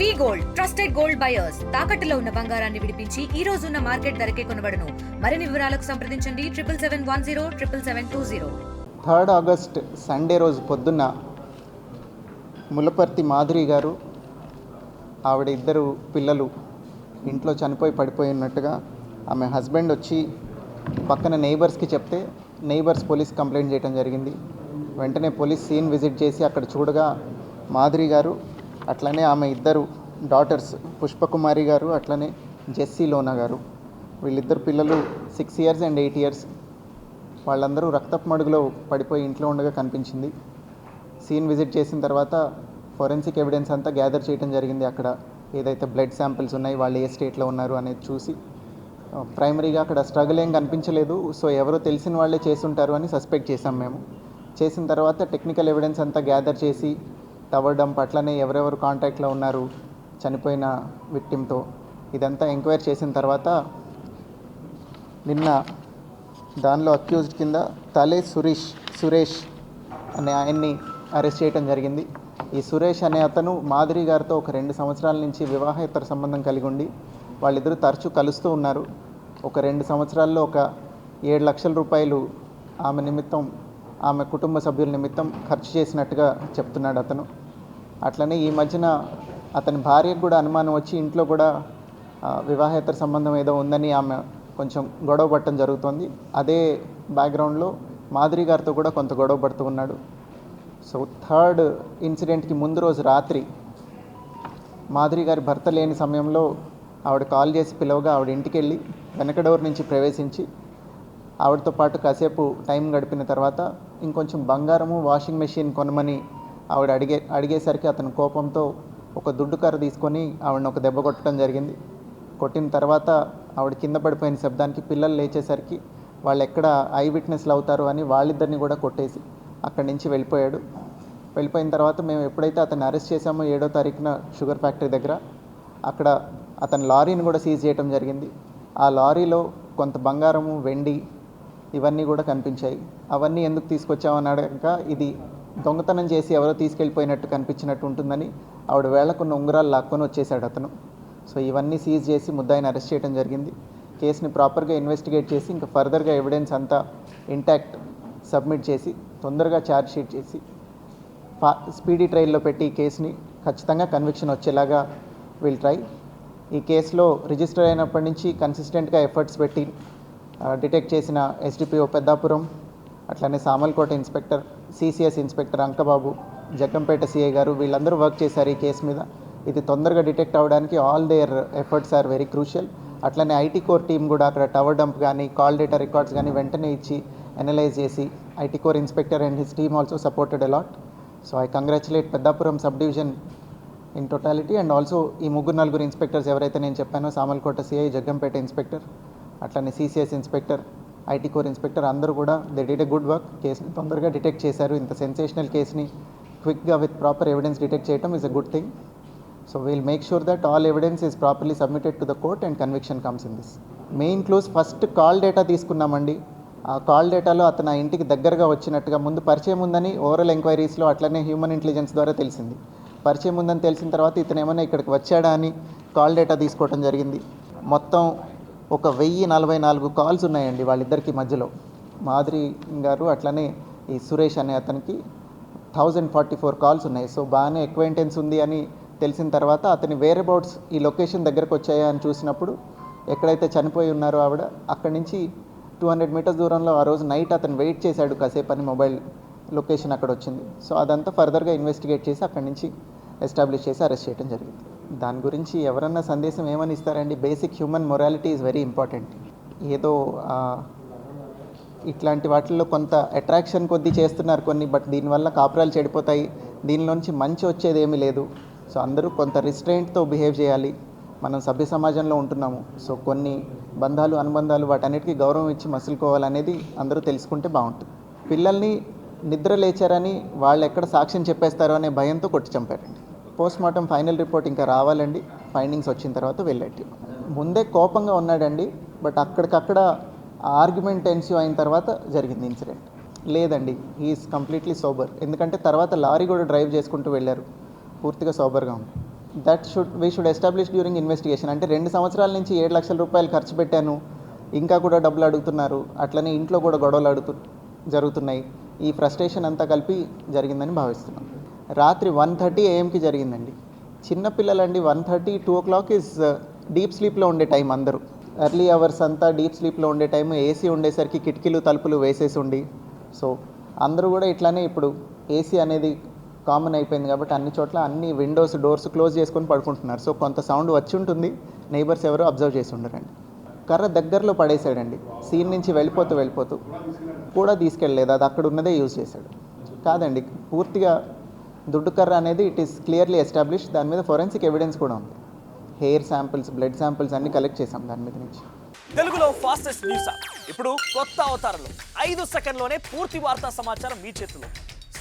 వి gold trusted gold buyers తాకట్టులో ఉన్న బంగారాన్ని విడిపించి ఈ రోజు ఉన్న మార్కెట్ ధరకే కొనబడును. మరిన్ని వివరాలకు సంప్రదించండి 7771077720. 3 ఆగస్ట్ సండే రోజు పొద్దున్న ములపర్తి మాధురి గారు ఆవిడ ఇద్దరు పిల్లలు ఇంట్లో చనిపోయి పడిపోయి ఉన్నట్టుగా ఆమె హస్బెండ్ వచ్చి పక్కన నెయిబర్స్కి చెప్తే నెయిబర్స్ పోలీస్ కంప్లైంట్ చేయడం జరిగింది. వెంటనే పోలీస్ సీన్ విజిట్ చేసి అక్కడ చూడగా మాధురి గారు అట్లనే ఆమె ఇద్దరు డాటర్స్ పుష్పకుమారి గారు అట్లనే జెస్సీ లోనా గారు, వీళ్ళిద్దరు పిల్లలు 6 years and 8 years, వాళ్ళందరూ రక్తపు మడుగులో పడిపోయి ఇంట్లో ఉండగా కనిపించింది. సీన్ విజిట్ చేసిన తర్వాత ఫోరెన్సిక్ ఎవిడెన్స్ అంతా గ్యాదర్ చేయడం జరిగింది. అక్కడ ఏదైతే బ్లడ్ శాంపిల్స్ ఉన్నాయి, వాళ్ళు ఏ స్టేట్లో ఉన్నారు అనేది చూసి ప్రైమరీగా అక్కడ స్ట్రగుల్ ఏం కనిపించలేదు. సో ఎవరో తెలిసిన వాళ్ళే చేసుంటారు అని సస్పెక్ట్ చేసాం మేము. చేసిన తర్వాత టెక్నికల్ ఎవిడెన్స్ అంతా గ్యాదర్ చేసి టవర్ డంప్ అట్లనే ఎవరెవరు కాంటాక్ట్లో ఉన్నారు చనిపోయిన విక్టిమ్తో ఇదంతా ఎంక్వైరీ చేసిన తర్వాత నిన్న దానిలో అక్యూజ్డ్ కింద తలే సురేష్ అనే ఆయన్ని అరెస్ట్ చేయడం జరిగింది. ఈ సురేష్ అనే అతను మాధురి గారితో ఒక 2 సంవత్సరాల నుంచి వివాహేతర సంబంధం కలిగి ఉండి వాళ్ళిద్దరూ తరచూ కలుస్తూ ఉన్నారు. ఒక 2 సంవత్సరాల్లో ఒక 7 లక్షల రూపాయలు ఆమె నిమిత్తం, ఆమె కుటుంబ సభ్యుల నిమిత్తం ఖర్చు చేసినట్టుగా చెప్తున్నాడు అతను. అట్లనే ఈ మధ్యన అతని భార్యకు కూడా అనుమానం వచ్చి ఇంట్లో కూడా వివాహేతర సంబంధం ఏదో ఉందని ఆమె కొంచెం గొడవ పడటం జరుగుతుంది. అదే బ్యాక్గ్రౌండ్లో మాధురి గారితో కూడా కొంత గొడవ పడుతూ ఉన్నాడు. సో 3rd ఇన్సిడెంట్కి ముందు రోజు రాత్రి మాధురి గారి భర్త లేని సమయంలో ఆవిడ కాల్ చేసి పిలవగా ఆవిడ ఇంటికి వెళ్ళి వెనక డోర్ నుంచి ప్రవేశించి ఆవిడతో పాటు కాసేపు టైం గడిపిన తర్వాత ఇంకొంచెం బంగారము, వాషింగ్ మెషిన్ కొనమని ఆవిడ అడిగేసరికి అతను కోపంతో ఒక దుడ్డు కర్ర తీసుకొని ఆవిడని ఒక దెబ్బ కొట్టడం జరిగింది. కొట్టిన తర్వాత ఆవిడ కింద పడిపోయిన శబ్దానికి పిల్లలు లేచేసరికి వాళ్ళు ఎక్కడ ఐ విట్నెస్లు అవుతారు అని వాళ్ళిద్దరిని కూడా కొట్టేసి అక్కడి నుంచి వెళ్ళిపోయాడు. వెళ్ళిపోయిన తర్వాత మేము ఎప్పుడైతే అతన్ని అరెస్ట్ చేశామో 7వ తారీఖున షుగర్ ఫ్యాక్టరీ దగ్గర, అక్కడ అతని లారీని కూడా సీజ్ చేయడం జరిగింది. ఆ లారీలో కొంత బంగారము, వెండి ఇవన్నీ కూడా కనిపించాయి. అవన్నీ ఎందుకు తీసుకొచ్చామని అడగక ఇది దొంగతనం చేసి ఎవరో తీసుకెళ్ళిపోయినట్టు కనిపించినట్టు ఉంటుందని ఆవిడ వేళ్లకున్న ఉంగరాలు లాక్కొని వచ్చేసాడు అతను. సో ఇవన్నీ సీజ్ చేసి ముద్దాయిని అరెస్ట్ చేయడం జరిగింది. కేసుని ప్రాపర్గా ఇన్వెస్టిగేట్ చేసి ఇంకా ఫర్దర్గా ఎవిడెన్స్ అంతా ఇంటాక్ట్ సబ్మిట్ చేసి తొందరగా ఛార్జ్ షీట్ చేసి స్పీడీ ట్రయల్లో పెట్టి ఈ కేసుని ఖచ్చితంగా కన్విక్షన్ వచ్చేలాగా విల్ ట్రై. ఈ కేసులో రిజిస్టర్ అయినప్పటి నుంచి కన్సిస్టెంట్గా ఎఫర్ట్స్ పెట్టి డిటెక్ట్ చేసిన ఎస్డిపిఓ పెద్దాపురం, అట్లనే Samalkota inspector, CCS inspector Ankababu, Jaggampeta CI గారు వీళ్ళందరూ వర్క్ చేశారు ఈ కేసు మీద. ఇది తొందరగా డిటెక్ట్ అవ్వడానికి all their efforts are very crucial. అట్లనే ఐటీ కోర్ టీం కూడా అక్కడ టవర్ డంప్ కానీ కాల్ డేటా రికార్డ్స్ కానీ వెంటనే ఇచ్చి అనలైజ్ చేసి IT core inspector and his team also supported a lot. So I congratulate Peddapuram sub division in totality and also ఈ 3-4 inspectors ఎవరైతే నేను చెప్పానో, సామల్కోట సిఐ, జగ్గంపేట ఇన్స్పెక్టర్, అట్లనే CCS inspector, IT core inspector అందరూ కూడా they did a good work. కేసుని తొందరగా detect చేశారు. ఇంత సెన్సేషనల్ కేసుని క్విక్గా విత్ ప్రాపర్ ఎవిడెన్స్ డిటెక్ట్ చేయడం is a good thing. So we'll make sure that all evidence is properly submitted to the court and conviction comes in this. Main clues first call data తీసుకున్నామండి. ఆ call డేటాలో అతను ఆ ఇంటికి దగ్గరగా వచ్చినట్టుగా ముందు పరిచయం ఉందని ఓరల్ ఎంక్వైరీస్లో అట్లనే హ్యూమన్ ఇంటెలిజెన్స్ ద్వారా తెలిసింది. పరిచయం ఉందని తెలిసిన తర్వాత ఇతను ఏమైనా ఇక్కడికి వచ్చాడా అని కాల్ డేటా తీసుకోవడం జరిగింది. మొత్తం ఒక 1044 కాల్స్ ఉన్నాయండి వాళ్ళిద్దరికి మధ్యలో. మాధురి గారు అట్లనే ఈ సురేష్ అనే అతనికి 1044 కాల్స్ ఉన్నాయి. సో బాగానే ఎక్వైంటెన్స్ ఉంది అని తెలిసిన తర్వాత అతని వేరబౌట్స్ ఈ లొకేషన్ దగ్గరకు వచ్చాయా అని చూసినప్పుడు ఎక్కడైతే చనిపోయి ఉన్నారో ఆవిడ అక్కడి నుంచి 200 మీటర్స్ దూరంలో ఆ రోజు నైట్ అతను వెయిట్ చేశాడు కాసేపు అని మొబైల్ లొకేషన్ అక్కడ వచ్చింది. సో అదంతా ఫర్దర్గా ఇన్వెస్టిగేట్ చేసి అక్కడి నుంచి ఎస్టాబ్లిష్ చేసి అరెస్ట్ చేయడం జరిగింది. దాని గురించి ఎవరన్నా సందేశం ఏమని ఇస్తారండి? Basic human morality is very important. ఏదో ఇట్లాంటి వాటిల్లో కొంత అట్రాక్షన్ కొద్దీ చేస్తున్నారు కొన్ని, బట్ దీనివల్ల కాపురాలు చెడిపోతాయి, దీనిలోంచి మంచి వచ్చేది ఏమీ లేదు. సో అందరూ కొంత రిస్ట్రెయింట్తో బిహేవ్ చేయాలి. మనం సభ్య సమాజంలో ఉంటున్నాము. సో కొన్ని బంధాలు, అనుబంధాలు వాటన్నిటికీ గౌరవం ఇచ్చి మసులుకోవాలనేది అందరూ తెలుసుకుంటే బాగుంటుంది. పిల్లల్ని నిద్ర లేచారని వాళ్ళు ఎక్కడ సాక్ష్యం చెప్పేస్తారో అనే భయంతో కొట్టి చంపారండి. పోస్ట్మార్టం ఫైనల్ రిపోర్ట్ ఇంకా రావాలండి. ఫైండింగ్స్ వచ్చిన తర్వాత వెళ్ళేటి. ముందే కోపంగా ఉన్నాడండి, బట్ అక్కడికక్కడ ఆర్గ్యుమెంట్ ఎన్స్యూ అయిన తర్వాత జరిగింది ఇన్సిడెంట్. లేదండి, హీఈస్ కంప్లీట్లీ సోబర్. ఎందుకంటే తర్వాత లారీ కూడా డ్రైవ్ చేసుకుంటూ వెళ్ళారు, పూర్తిగా సోబర్గా ఉంది. We should establish during investigation. అంటే 2 సంవత్సరాల నుంచి 7 లక్షల రూపాయలు ఖర్చు పెట్టాను, ఇంకా కూడా డబ్బులు అడుగుతున్నారు, అట్లనే ఇంట్లో కూడా గొడవలు జరుగుతున్నాయి. ఈ ఫ్రస్ట్రేషన్ అంతా కలిపి జరిగిందని భావిస్తున్నాం. రాత్రి 1:30 AM జరిగిందండి. చిన్నపిల్లలండి, 1:30, 2 o'clock ఈజ్ డీప్ స్లీప్లో ఉండే టైం. అందరూ ఎర్లీ అవర్స్ అంతా డీప్ స్లీప్లో ఉండే టైం. ఏసీ ఉండేసరికి కిటికీలు తలుపులు వేసేసి ఉండి, సో అందరూ కూడా ఇట్లానే ఇప్పుడు ఏసీ అనేది కామన్ అయిపోయింది కాబట్టి అన్ని చోట్ల అన్ని విండోస్ డోర్స్ క్లోజ్ చేసుకొని పడుకుంటున్నారు. సో కొంత సౌండ్ వచ్చి ఉంటుంది, నైబర్స్ ఎవరు అబ్జర్వ్ చేసి ఉండరండి. కర్ర దగ్గరలో పడేసాడండి, సీన్ నుంచి వెళ్ళిపోతూ కూడా తీసుకెళ్ళలేదు, అది అక్కడ ఉన్నదే యూజ్ చేశాడు. కాదండి, పూర్తిగా దుడ్డు కర్ర అనేది ఇట్ ఈస్ క్లియర్లీ ఎస్టాబ్లిష్. దాని మీద ఫోరెన్సిక్ ఎవిడెన్స్ కూడా ఉంది. హెయిర్ శాంపిల్స్, బ్లడ్ శాంపిల్స్ అన్ని కలెక్ట్ చేసాం దాని మీద నుంచి. తెలుగులో ఫాస్టెస్ట్ న్యూస్ యాప్ ఇప్పుడు కొత్త అవతారంలో 5 సెకండ్లోనే పూర్తి వార్తా సమాచారం మీ చేతిలో.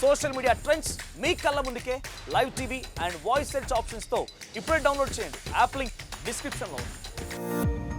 సోషల్ మీడియా ట్రెండ్స్ మీ కళ్ళ ముందుకే live TV and voice search ఆప్షన్స్తో ఇప్పుడే డౌన్లోడ్ చేయండి. యాప్ లింక్ డిస్క్రిప్షన్లో ఉంది.